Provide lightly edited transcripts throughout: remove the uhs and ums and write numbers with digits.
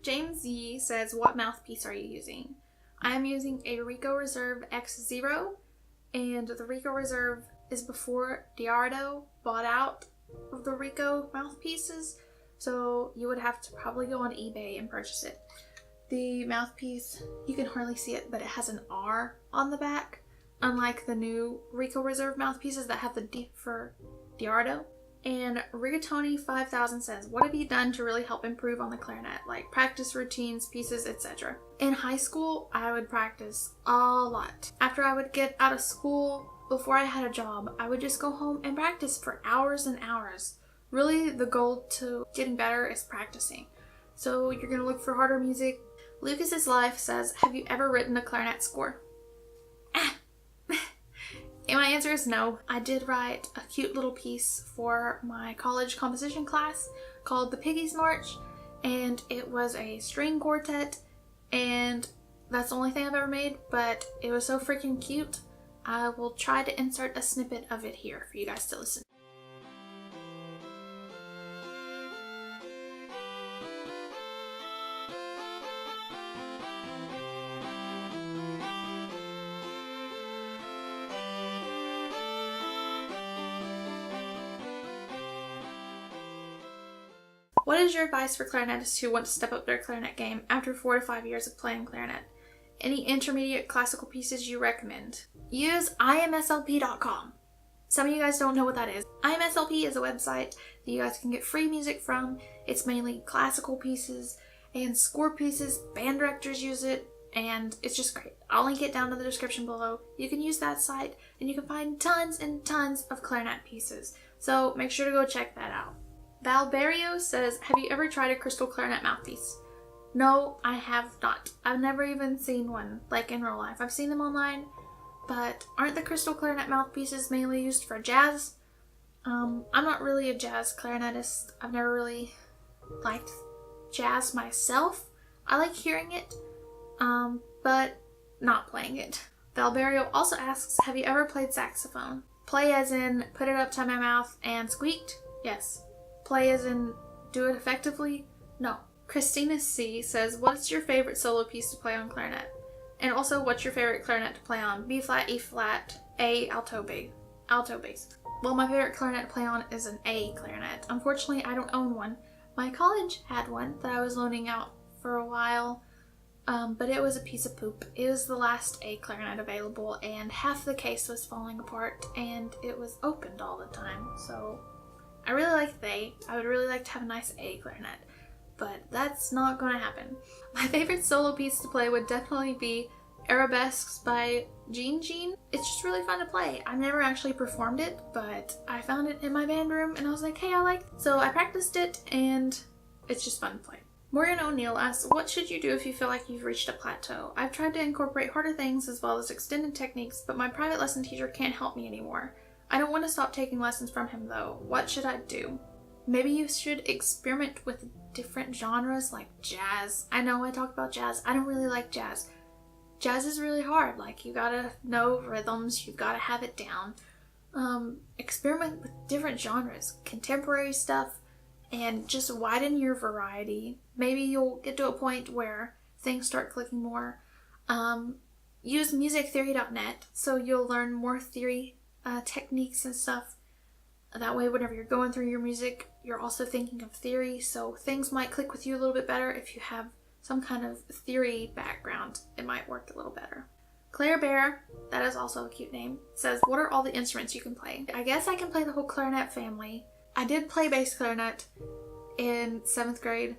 James Yee says, what mouthpiece are you using? I am using a Rico Reserve X0, and the Rico Reserve is before Diardo bought out of the Rico mouthpieces, so you would have to probably go on eBay and purchase it. The mouthpiece, you can hardly see it, but it has an R on the back, unlike the new Rico Reserve mouthpieces that have the D for Diardo. And Rigatoni 5000 says, what have you done to really help improve on the clarinet? Like practice routines, pieces, etc. In high school, I would practice a lot. After I would get out of school, before I had a job, I would just go home and practice for hours and hours. Really, the goal to getting better is practicing. So you're going to look for harder music. Lucas's Life says, have you ever written a clarinet score? And my answer is no. I did write a cute little piece for my college composition class called The Piggies March, and it was a string quartet, and that's the only thing I've ever made, but it was so freaking cute. I will try to insert a snippet of it here for you guys to listen. What is your advice for clarinetists who want to step up their clarinet game after 4 to 5 years of playing clarinet? Any intermediate classical pieces you recommend? Use imslp.com. Some of you guys don't know what that is. IMSLP is a website that you guys can get free music from. It's mainly classical pieces and score pieces. Band directors use it, and it's just great. I'll link it down in the description below. You can use that site, and you can find tons and tons of clarinet pieces. So make sure to go check that out. Valberio says, have you ever tried a crystal clarinet mouthpiece? No, I have not. I've never even seen one, like in real life. I've seen them online, but aren't the crystal clarinet mouthpieces mainly used for jazz? I'm not really a jazz clarinetist. I've never really liked jazz myself. I like hearing it, but not playing it. Valberio also asks, have you ever played saxophone? Play as in put it up to my mouth and squeaked? Yes. Play as in do it effectively? No. Christina C says, what's your favorite solo piece to play on clarinet? And also, what's your favorite clarinet to play on? B flat, E flat, A, alto bass. Well, my favorite clarinet to play on is an A clarinet. Unfortunately, I don't own one. My college had one that I was loaning out for a while, but it was a piece of poop. It was the last A clarinet available, and half the case was falling apart, and it was opened all the time, so I really like the A. I would really like to have a nice A clarinet, but that's not going to happen. My favorite solo piece to play would definitely be Arabesques by Jean Jean. It's just really fun to play. I've never actually performed it, but I found it in my band room and I was like, hey, I like it. So I practiced it and it's just fun to play. Morgan O'Neill asks, what should you do if you feel like you've reached a plateau? I've tried to incorporate harder things as well as extended techniques, but my private lesson teacher can't help me anymore. I don't want to stop taking lessons from him though. What should I do? Maybe you should experiment with different genres like jazz. I know I talk about jazz. I don't really like jazz. Jazz is really hard. Like, you gotta know rhythms. You've gotta have it down. Experiment with different genres. Contemporary stuff. And just widen your variety. Maybe you'll get to a point where things start clicking more. Use musictheory.net so you'll learn more theory techniques and stuff. That way, whenever you're going through your music, you're also thinking of theory, so things might click with you a little bit better if you have some kind of theory background. It might work a little better. Claire Bear, that is also a cute name, says, what are all the instruments you can play? I guess I can play the whole clarinet family. I did play bass clarinet in 7th grade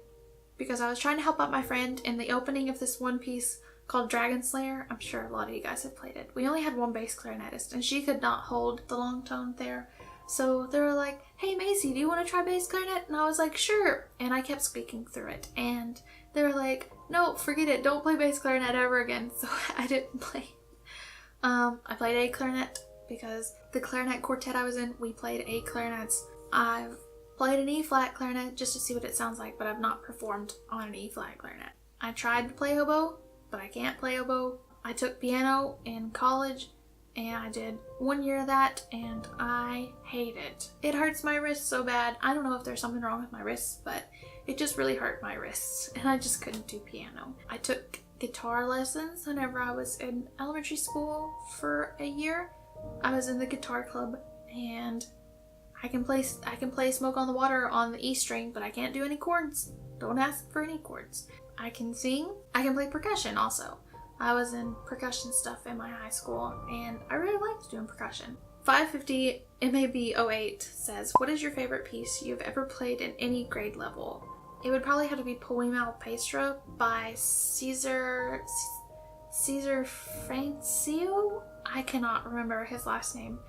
because I was trying to help out my friend in the opening of this one piece called Dragon Slayer. I'm sure a lot of you guys have played it. We only had one bass clarinetist and she could not hold the long tone there. So they were like, hey Macy, do you want to try bass clarinet? And I was like, sure. And I kept squeaking through it. And they were like, no, forget it. Don't play bass clarinet ever again. So I didn't play. I played A clarinet because the clarinet quartet I was in, we played A clarinets. I've played an E flat clarinet just to see what it sounds like, but I've not performed on an E flat clarinet. I tried to play oboe, but I can't play oboe. I took piano in college and I did 1 year of that and I hate it. It hurts my wrist so bad. I don't know if there's something wrong with my wrists, but it just really hurt my wrists and I just couldn't do piano. I took guitar lessons whenever I was in elementary school for a year. I was in the guitar club, and I can play Smoke on the Water on the E string, but I can't do any chords. Don't ask for any chords. I can sing. I can play percussion also. I was in percussion stuff in my high school, and I really liked doing percussion. 550 MAB08 says, what is your favorite piece you've ever played in any grade level? It would probably have to be Poema Orchestra by Caesar Francio? I cannot remember his last name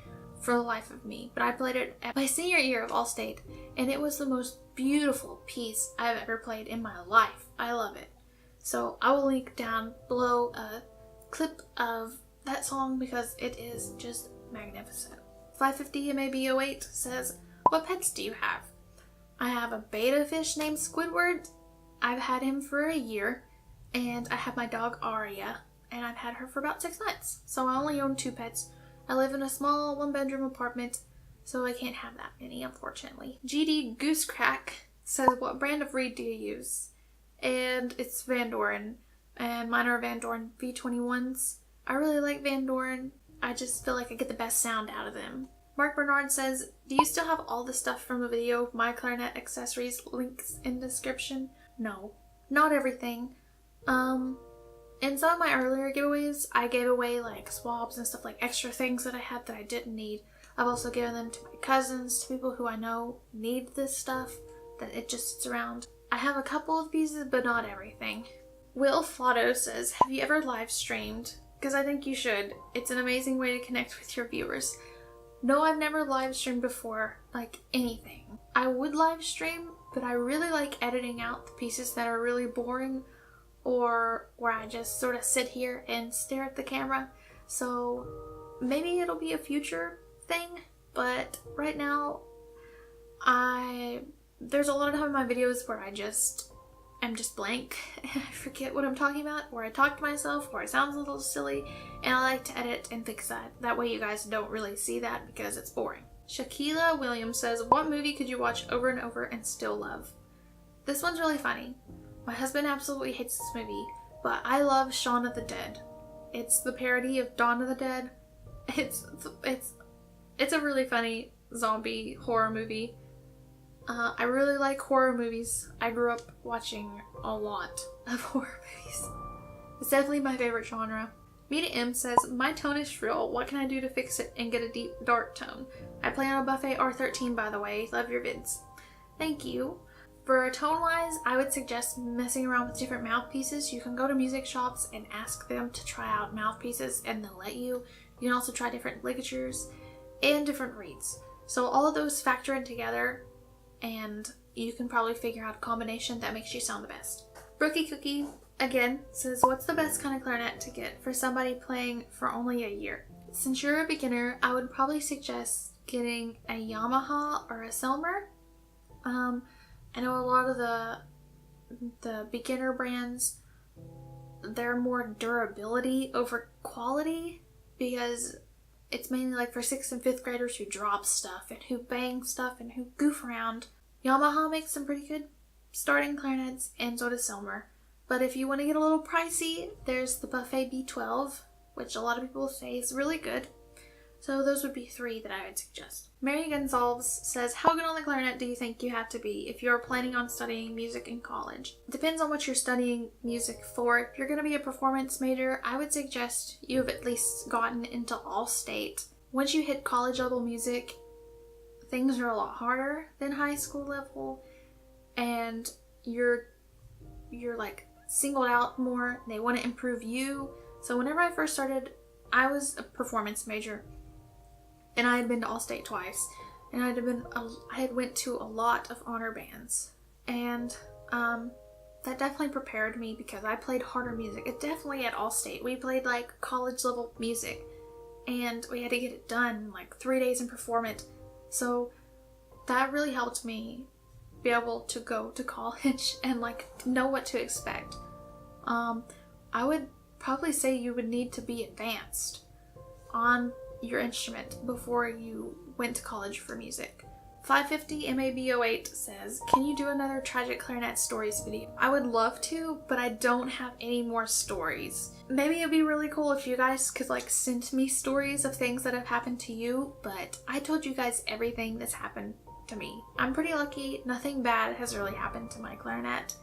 for the life of me, but I played it at my senior year of Allstate, and it was the most beautiful piece I've ever played in my life. I love it. So I will link down below a clip of that song because it is just magnificent. 550 MAB08 says, what pets do you have? I have a betta fish named Squidward. I've had him for a year, and I have my dog Aria, and I've had her for about 6 months. So I only own 2 pets. I live in a small 1-bedroom apartment, so I can't have that many, unfortunately. GD Goosecrack says, what brand of reed do you use? And it's Van Doren, and mine are Van Doren V21s. I really like Van Doren. I just feel like I get the best sound out of them. Mark Bernard says, do you still have all the stuff from the video, My Clarinet Accessories, links in description? No, not everything. In some of my earlier giveaways, I gave away like swabs and stuff, like extra things that I had that I didn't need. I've also given them to my cousins, to people who I know need this stuff, that it just sits around. I have a couple of pieces, but not everything. Will Flotto says, have you ever live streamed? Because I think you should. It's an amazing way to connect with your viewers. No, I've never live streamed before, like anything. I would live stream, but I really like editing out the pieces that are really boring or where I just sort of sit here and stare at the camera. So maybe it'll be a future thing, but right now there's a lot of time in my videos where I'm just blank and I forget what I'm talking about, or I talk to myself, or it sounds a little silly, and I like to edit and fix that. That way you guys don't really see that because it's boring. Shaquila Williams says, what movie could you watch over and over and still love? This one's really funny. My husband absolutely hates this movie, but I love Shaun of the Dead. It's the parody of Dawn of the Dead. It's a really funny zombie horror movie. I really like horror movies. I grew up watching a lot of horror movies. It's definitely my favorite genre. Mita M says, my tone is shrill. What can I do to fix it and get a deep, dark tone? I play on a Buffet R13, by the way. Love your vids. Thank you. For tone-wise, I would suggest messing around with different mouthpieces. You can go to music shops and ask them to try out mouthpieces, and they'll let you. You can also try different ligatures and different reeds. So all of those factor in together, and you can probably figure out a combination that makes you sound the best. Brookie Cookie, again, says, what's the best kind of clarinet to get for somebody playing for only a year? Since you're a beginner, I would probably suggest getting a Yamaha or a Selmer. I know a lot of the beginner brands, they're more durability over quality, because it's mainly like for 6th and 5th graders who drop stuff and who bang stuff and who goof around. Yamaha makes some pretty good starting clarinets, and so does Selmer. But if you want to get a little pricey, there's the Buffet B12, which a lot of people say is really good. So those would be 3 that I would suggest. Mary Gonzalez says, how good on the clarinet do you think you have to be if you're planning on studying music in college? It depends on what you're studying music for. If you're going to be a performance major, I would suggest you've at least gotten into All-State. Once you hit college level music, things are a lot harder than high school level, and you're like singled out more. They want to improve you. So whenever I first started, I was a performance major, and I had been to All-State twice, and I had went to a lot of honor bands, and that definitely prepared me because I played harder music. It definitely at All-State, we played like college level music, and we had to get it done in like 3 days and perform it. So that really helped me be able to go to college and like know what to expect. I would probably say you would need to be advanced on your instrument before you went to college for music. 550 MAB08 says, can you do another tragic clarinet stories video? I would love to, but I don't have any more stories. Maybe it'd be really cool if you guys could like send me stories of things that have happened to you, but I told you guys everything that's happened to me. I'm pretty lucky. Nothing bad has really happened to my clarinet.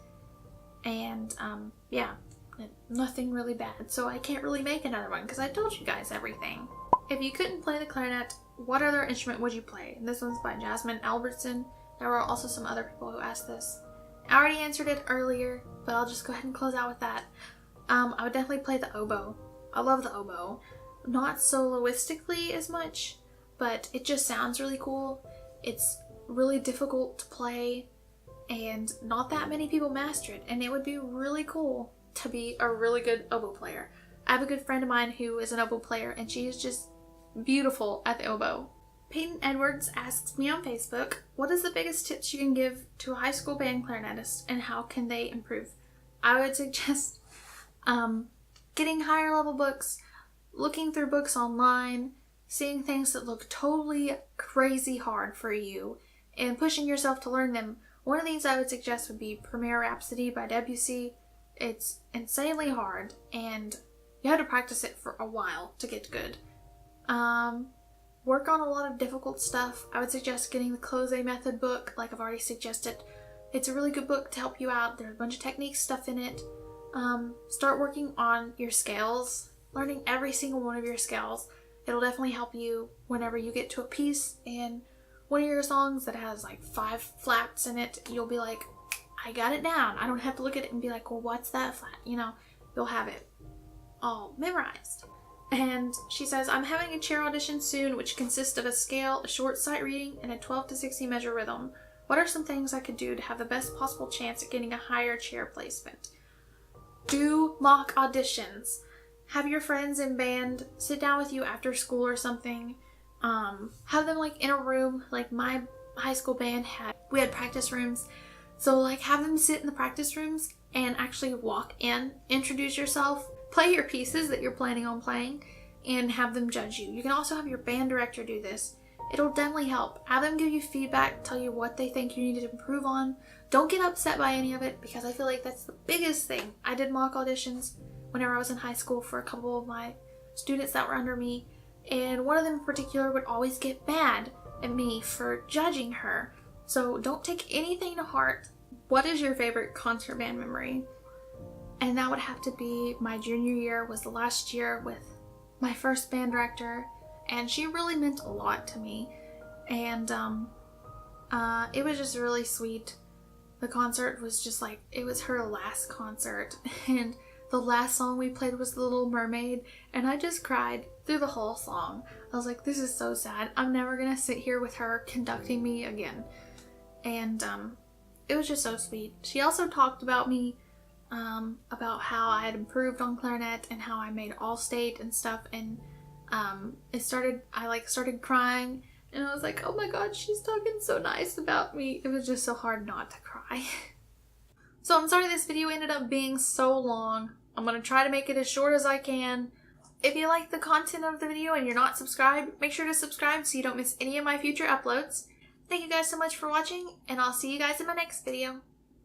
And yeah, nothing really bad. So I can't really make another one because I told you guys everything. If you couldn't play the clarinet, what other instrument would you play? And this one's by Jasmine Albertson. There were also some other people who asked this. I already answered it earlier, but I'll just go ahead and close out with that. I would definitely play the oboe. I love the oboe. Not soloistically as much, but it just sounds really cool. It's really difficult to play, and not that many people master it, and it would be really cool to be a really good oboe player. I have a good friend of mine who is an oboe player, and she is just beautiful at the oboe. Peyton Edwards asks me on Facebook, what is the biggest tips you can give to a high school band clarinetist and how can they improve? I would suggest getting higher level books, looking through books online, seeing things that look totally crazy hard for you, and pushing yourself to learn them. One of these I would suggest would be Premier Rhapsody by Debussy. It's insanely hard, and you have to practice it for a while to get good. Work on a lot of difficult stuff. I would suggest getting the Close Method book, like I've already suggested. It's a really good book to help you out. There's a bunch of technique stuff in it. Start working on your scales, learning every single one of your scales. It'll definitely help you whenever you get to a piece in one of your songs that has like 5 flats in it. You'll be like, I got it down. I don't have to look at it and be like, well, what's that flat? You know, you'll have it all memorized. And she says, I'm having a chair audition soon, which consists of a scale, a short sight reading, and a 12 to 60 measure rhythm. What are some things I could do to have the best possible chance at getting a higher chair placement? Do mock auditions. Have your friends in band sit down with you after school or something. Have them like in a room, like my high school band we had practice rooms. So like have them sit in the practice rooms and actually walk in, introduce yourself, play your pieces that you're planning on playing, and have them judge you. You can also have your band director do this. It'll definitely help. Have them give you feedback, tell you what they think you need to improve on. Don't get upset by any of it, because I feel like that's the biggest thing. I did mock auditions whenever I was in high school for a couple of my students that were under me, and one of them in particular would always get mad at me for judging her. So don't take anything to heart. What is your favorite concert band memory? And that would have to be my junior year. Was the last year with my first band director, and she really meant a lot to me. And it was just really sweet. The concert was just like, it was her last concert, and the last song we played was The Little Mermaid, and I just cried through the whole song. I was like, this is so sad. I'm never gonna sit here with her conducting me again. And it was just so sweet. She also talked about me, about how I had improved on clarinet and how I made all-state and stuff, and I started crying, and I was like, oh my god, she's talking so nice about me. It was just so hard not to cry. So I'm sorry this video ended up being so long. I'm going to try to make it as short as I can. If you like the content of the video and you're not subscribed, make sure to subscribe so you don't miss any of my future uploads. Thank you guys so much for watching, and I'll see you guys in my next video.